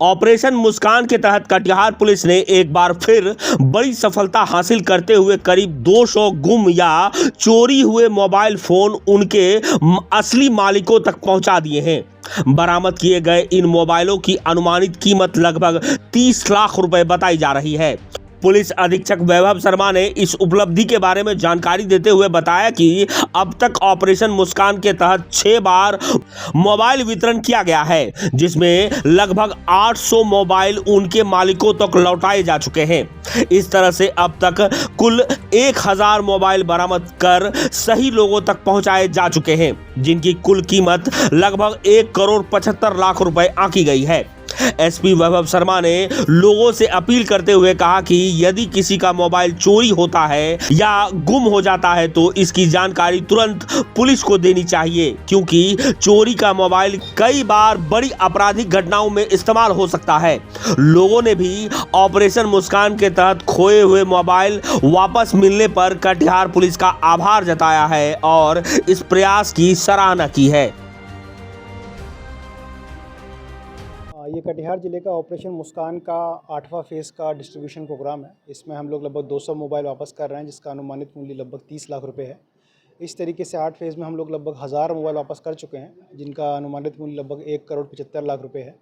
Operation मुस्कान के तहत Katihar police ने एक बार फिर बड़ी सफलता हासिल करते हुए करीब 200 गुम या चोरी हुए मोबाइल फोन उनके असली मालिकों तक पहुंचा दिए हैं। बरामद किए गए इन मोबाइलों की अनुमानित कीमत लगभग 30 लाख रुपए बताई जा रही है। पुलिस अधीक्षक वैभव शर्मा ने इस उपलब्धि के बारे में जानकारी देते हुए बताया कि अब तक ऑपरेशन मुस्कान के तहत 6 बार मोबाइल वितरण किया गया है, जिसमें लगभग 800 मोबाइल उनके मालिकों तक लौटाए जा चुके हैं। इस तरह से अब तक कुल 1000 मोबाइल बरामद कर सही लोगों तक पहुंचाए जा चुके हैं, जिनकी कुल कीमत लगभग 1,75,00,000 रुपए आंकी गई है। एसपी वैभव शर्मा ने लोगों से अपील करते हुए कहा कि यदि किसी का मोबाइल चोरी होता है या गुम हो जाता है तो इसकी जानकारी तुरंत पुलिस को देनी चाहिए, क्योंकि चोरी का मोबाइल कई बार बड़ी आपराधिक घटनाओं में इस्तेमाल हो सकता है। लोगों ने भी ऑपरेशन मुस्कान के तहत खोए हुए मोबाइल वापस मिलने पर कटिहार पुलिस का आभार जताया है और इस प्रयास की सराहना की है। ये कटिहार ज़िले का ऑपरेशन मुस्कान का 8वां फेज़ का डिस्ट्रीब्यूशन प्रोग्राम है। इसमें हम लोग लगभग 200 मोबाइल वापस कर रहे हैं, जिसका अनुमानित मूल्य लगभग 30 लाख रुपए है। इस तरीके से 8 फेज़ में हम लोग लगभग 1000 मोबाइल वापस कर चुके हैं, जिनका अनुमानित मूल्य लगभग 1,75,00,000 रुपए है।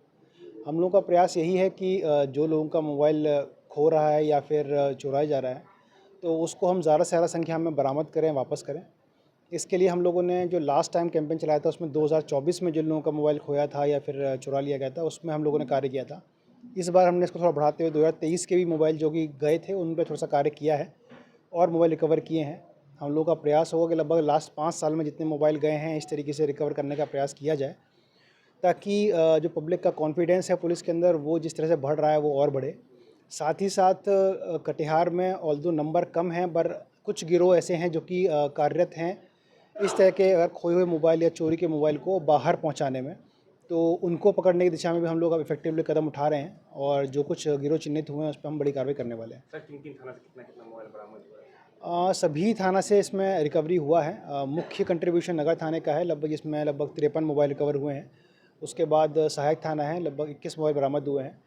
हम लोगों का प्रयास यही है कि जो लोगों का मोबाइल खो रहा है या फिर चुराया जा रहा है, तो उसको हम ज़्यादा से ज़्यादा संख्या में बरामद करें, वापस करें। इसके लिए हम लोगों ने जो लास्ट टाइम कैंपेन चलाया था, उसमें 2024 में जिन लोगों का मोबाइल खोया था या फिर चुरा लिया गया था, उसमें हम लोगों ने कार्य किया था। इस बार हमने इसको थोड़ा बढ़ाते हुए 2023 के भी मोबाइल जो कि गए थे उन पर थोड़ा सा कार्य किया है और मोबाइल रिकवर किए हैं। हम लोगों का प्रयास होगा कि लगभग लास्ट 5 साल में जितने मोबाइल गए हैं, इस तरीके से रिकवर करने का प्रयास किया जाए, ताकि जो पब्लिक का कॉन्फिडेंस है पुलिस के अंदर, वो जिस तरह से बढ़ रहा है वो और बढ़े। साथ ही साथ कटिहार में ऑल्दो नंबर कम है, पर कुछ गिरोह ऐसे हैं जो कि कार्यरत हैं इस तरह के अगर खोए हुए मोबाइल या चोरी के मोबाइल को बाहर पहुंचाने में, तो उनको पकड़ने की दिशा में भी हम लोग अब इफेक्टिवली कदम उठा रहे हैं और जो कुछ गिरोह चिन्हित हुए हैं उस पर हम बड़ी कार्रवाई करने वाले हैं। सर, किन-किन थाना से कितना मोबाइल बरामद हुआ है? सभी थाना से इसमें रिकवरी हुआ है। मुख्य कंट्रीब्यूशन नगर थाने का है, लगभग इसमें लगभग 53 मोबाइल रिकवर हुए हैं। उसके बाद सहायक थाना है, लगभग 21 मोबाइल बरामद हुए हैं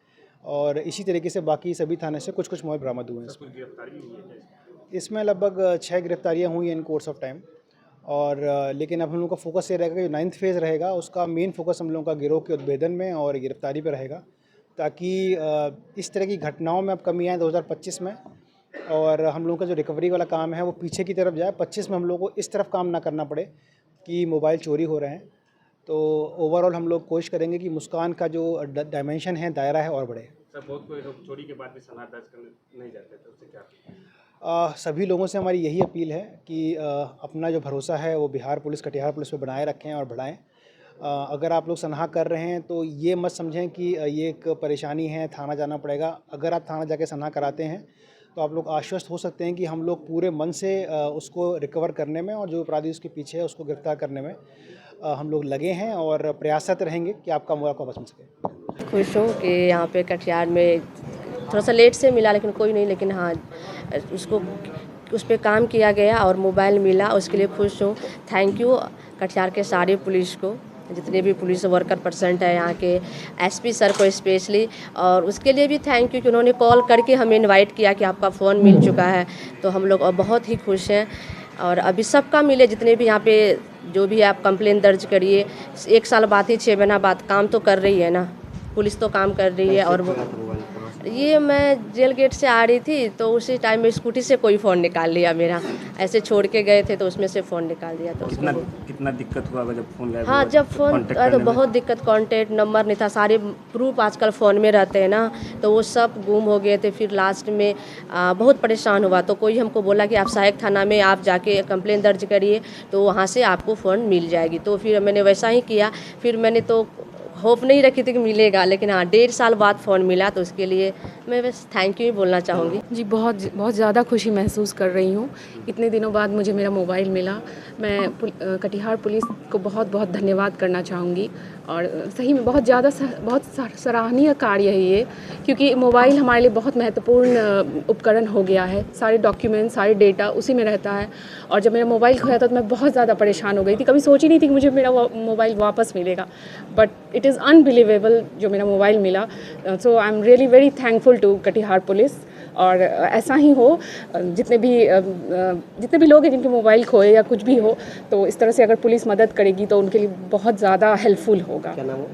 और इसी तरीके से बाकी सभी थाने से कुछ कुछ मोबाइल बरामद हुए हैं। कुछ गिरफ्तारी हुई है? इसमें लगभग 6 गिरफ्तारियाँ हुई हैं इन कोर्स ऑफ टाइम और लेकिन अब हम लोग का फोकस ये रहेगा कि 9th फेज़ रहेगा, उसका मेन फोकस हम लोगों का गिरोह के उद्भेदन में और गिरफ्तारी पे रहेगा, ताकि इस तरह की घटनाओं में अब कमी आए 2025 में और हम लोगों का जो रिकवरी वाला काम है वो पीछे की तरफ जाए। 25 में हम लोग को इस तरफ काम ना करना पड़े कि मोबाइल चोरी हो रहे हैं। तो ओवरऑल हम लोग कोशिश करेंगे कि मुस्कान का जो डायमेंशन है, दायरा है, और बढ़े। सर, बहुत कोई लोग चोरी के बाद भी सनहा दर्ज करने नहीं जाते, तो उससे क्या? सभी लोगों से हमारी यही अपील है कि अपना जो भरोसा है वो बिहार पुलिस, कटिहार पुलिस पे बनाए रखें और बढ़ाएं। अगर आप लोग सनहा कर रहे हैं तो ये मत समझें कि ये एक परेशानी है, थाना जाना पड़ेगा। अगर आप थाना जाके सनहा कराते हैं तो आप लोग आश्वस्त हो सकते हैं कि हम लोग पूरे मन से उसको रिकवर करने में और जो अपराधी उसके पीछे है उसको गिरफ्तार करने में हम लोग लगे हैं और प्रयासरत रहेंगे कि आपका मोबाइल वापस मिल सके। खुश हूँ कि यहाँ पे कटिहार में थोड़ा सा लेट से मिला, लेकिन कोई नहीं, लेकिन हाँ उसको उस पर काम किया गया और मोबाइल मिला, उसके लिए खुश हूँ। थैंक यू कटिहार के सारे पुलिस को, जितने भी पुलिस वर्कर परसेंट है यहाँ के, एसपी सर को स्पेशली, और उसके लिए भी थैंक यू कि उन्होंने कॉल करके हमें इनवाइट किया कि आपका फ़ोन मिल चुका है, तो हम लोग बहुत ही खुश हैं। और अभी सबका मिले, जितने भी यहाँ पे जो भी आप कंप्लेन दर्ज करिए, 1 साल बाद ही 6 महीना बाद काम तो कर रही है ना, पुलिस तो काम कर रही है। और वो ये मैं जेल गेट से आ रही थी तो उसी टाइम में स्कूटी से कोई फ़ोन निकाल लिया मेरा, ऐसे छोड़ के गए थे तो उसमें से फ़ोन निकाल दिया। तो कितना दिक्कत हुआ जब फ़ोन गायब? हाँ, जब फ़ोन तो बहुत दिक्कत, कॉन्टेक्ट नंबर नहीं था, सारे प्रूफ आजकल फ़ोन में रहते हैं ना, तो वो सब गुम हो गए थे। फिर लास्ट में बहुत परेशान हुआ, तो कोई हमको बोला कि आप सहायक थाना में आप जाके कंप्लेन दर्ज करिए तो वहाँ से आपको फ़ोन मिल जाएगी। तो फिर मैंने वैसा ही किया। फिर मैंने तो होप नहीं रखी थी कि मिलेगा, लेकिन हाँ 1.5 साल बाद फ़ोन मिला, तो उसके लिए मैं बस थैंक यू ही बोलना चाहूँगी। जी, बहुत ज़्यादा खुशी महसूस कर रही हूँ। इतने दिनों बाद मुझे मेरा मोबाइल मिला। मैं कटिहार पुलिस को बहुत बहुत धन्यवाद करना चाहूँगी और सही में बहुत सराहनीय कार्य है ये, क्योंकि मोबाइल हमारे लिए बहुत महत्वपूर्ण उपकरण हो गया है। सारे डॉक्यूमेंट, सारे डेटा उसी में रहता है। और जब मेरा मोबाइल खोया था तो मैं बहुत ज़्यादा परेशान हो गई थी। कभी सोची नहीं थी कि मुझे मेरा मोबाइल वापस मिलेगा, बट इट इज़ अनबिलीवेबल जो मेरा मोबाइल मिला। So I am really very thankful to Katihar police. और ऐसा ही हो, जितने भी लोग हैं जिनके मोबाइल खोए या कुछ भी हो, तो इस तरह से अगर पुलिस मदद करेगी तो उनके लिए बहुत ज़्यादा हेल्पफुल होगा। क्या नाम हो?